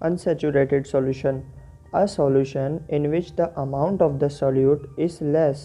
Unsaturated solution: a solution in which the amount of the solute is less۔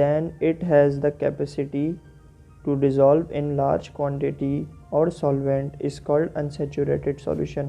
then it has the capacity to dissolve in large quantity or solvent is called unsaturated solution۔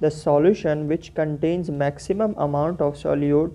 the solution which contains maximum amount of solute۔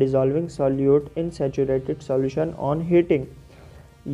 dissolving solute in saturated solution on heating۔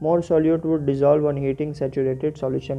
more solute would dissolve on heating saturated solution.